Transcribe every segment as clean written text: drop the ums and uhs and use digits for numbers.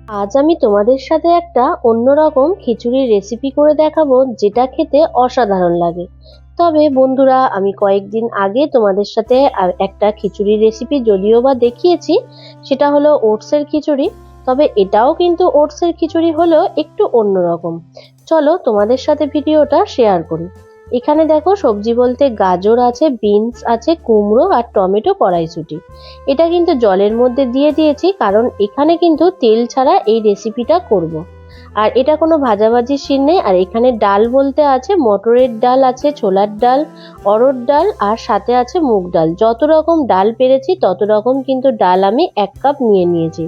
আজ আমি তোমাদের সাথে একটা অন্যরকম খিচুড়ির রেসিপি করে দেখাবো, যেটা খেতে অসাধারণ লাগে। তবে বন্ধুরা, আমি কয়েকদিন আগে তোমাদের সাথে একটা খিচুড়ির রেসিপি যদিও বা দেখিয়েছি, সেটা হলো ওটসের খিচুড়ি। তবে এটাও কিন্তু ওটসের খিচুড়ি হলেও একটু অন্যরকম। চলো তোমাদের সাথে ভিডিওটা শেয়ার করি। এখানে দেখো, সবজি বলতে গাজর আছে, বিনস আছে, কুমড়ো আর টমেটো, কড়াইশুঁটি। এটা কিন্তু জলের মধ্যে দিয়ে দিয়েছি, কারণ এখানে কিন্তু তেল ছাড়া এই রেসিপিটা করব। আর এটা কোনো ভাজাভাজি সিন নেই। আর এখানে ডাল বলতে আছে মটরের ডাল, আছে ছোলার ডাল, অড়হর ডাল, আর সাথে আছে মুগ ডাল। যত রকম ডাল পেরেছি তত রকম কিন্তু ডাল আমি 1 কাপ নিয়ে নিয়েছি।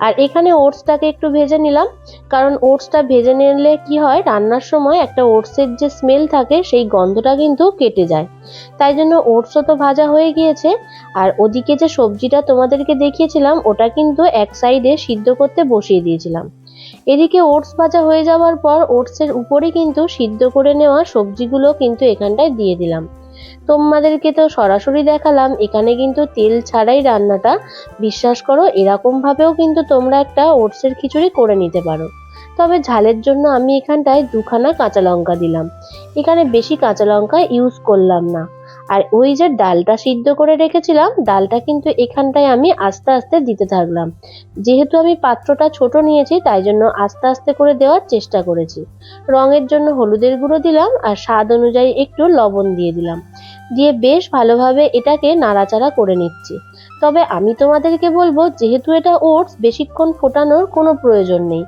আর এখানে ওটসটাকে একটু ভেজে নিলাম, কারণ ওটসটা ভেজে নিলে কি হয়, রান্নার সময় একটা ওটসের যে স্মেল থাকে সেই গন্ধটা কিন্তু কেটে যায়। তাই জন্য ওটসও তো ভাজা হয়ে গিয়েছে। আর ওদিকে যে সবজিটা তোমাদেরকে দেখিয়েছিলাম, ওটা কিন্তু এক সাইডে সিদ্ধ করতে বসিয়ে দিয়েছিলাম। এদিকে ওটস ভাজা হয়ে যাওয়ার পর ওটসের উপরে কিন্তু সিদ্ধ করে নেওয়া সবজিগুলো কিন্তু এখানটায় দিয়ে দিলাম। তোমাদেরকে তো সরাসরি দেখালাম, এখানে কিন্তু তেল ছাড়াই রান্নাটা। বিশ্বাস করো, এরকম ভাবেও কিন্তু তোমরা একটা ওটসের খিচুড়ি করে নিতে পারো। তবে ঝালের জন্য আমি এখানটায় 2খানা কাঁচা লঙ্কা দিলাম। এখানে বেশি কাঁচা লঙ্কা ইউজ করলাম না। আর ওই যে ডালটা সিদ্ধ করে রেখেছিলাম, ডালটা কিন্তু এখানটায় আমি আস্তে আস্তে দিতে থাকলাম। যেহেতু আমি পাত্রটা ছোট নিয়েছি, তাই জন্য আস্তে আস্তে করে দেওয়ার চেষ্টা করেছি। রঙের জন্য হলুদের গুঁড়ো দিলাম, আর স্বাদ অনুযায়ী একটু লবণ দিয়ে দিলাম। দিয়ে বেশ ভালোভাবে এটাকে নাড়াচাড়া করে নিচ্ছি। তবে আমি তোমাদেরকে বলবো, যেহেতু এটা ওটস, বেশিক্ষণ ফোটানোর কোনো প্রয়োজন নেই।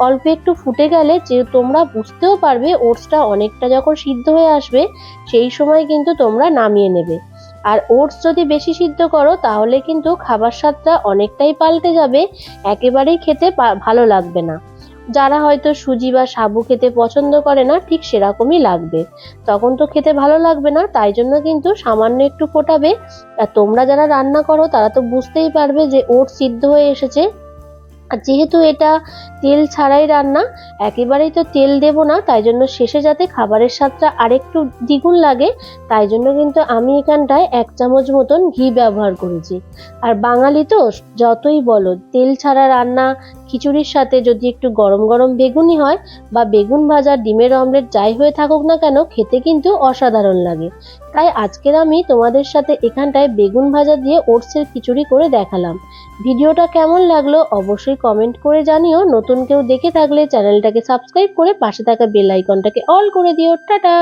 অল্প একটু ফুটে গেলে যে তোমরা বুঝতেও পারবে ওটসটা অনেকটা যখন সিদ্ধ হয়ে আসবে, সেই সময় কিন্তু তোমরা নামিয়ে নেবে। আর ওটস যদি বেশি সিদ্ধ করো, তাহলে কিন্তু খাবার স্বাদটা অনেকটাই পাল্টে যাবে। একেবারেই খেতে ভালো লাগবে না। যারা হয়তো সুজি বা সাবু খেতে পছন্দ করে না, ঠিক সেরকমই লাগবে। তখন তো খেতে ভালো লাগবে না। তাই জন্য কিন্তু সামান্য একটু ফোটাবে। আর তোমরা যারা রান্না করো, তারা তো বুঝতেই পারবে যে ওটস সিদ্ধ হয়ে এসেছে। আর যেহেতু এটা তেল ছাড়াই রান্না, একেবারেই তো তেল দেব না, তাই জন্য শেষে যাতে খাবারের স্বাদটা আরেকটু দ্বিগুণ লাগে, তাই জন্য কিন্তু আমি এখানটায় 1 চামচ মতন ঘি ব্যবহার করেছি। আর বাঙালি তো, যতই বলো তেল ছাড়া রান্না, খিচুড়ির সাথে যদি একটু গরম গরম বেগুনি হয়, বা বেগুন ভাজা, ডিমের অমলেট, যাই হয়ে থাকুক না কেন, খেতে কিন্তু অসাধারণ লাগে। তাই আজকের আমি তোমাদের সাথে এখানটায় বেগুন ভাজা দিয়ে ওটসের খিচুড়ি করে দেখালাম। ভিডিওটা কেমন লাগলো অবশ্যই কমেন্ট করে জানিও। নতুন কেউ দেখে থাকলে চ্যানেলটাকে সাবস্ক্রাইব করে পাশে থাকা বেল আইকনটাকে অল করে দিও। টাটা।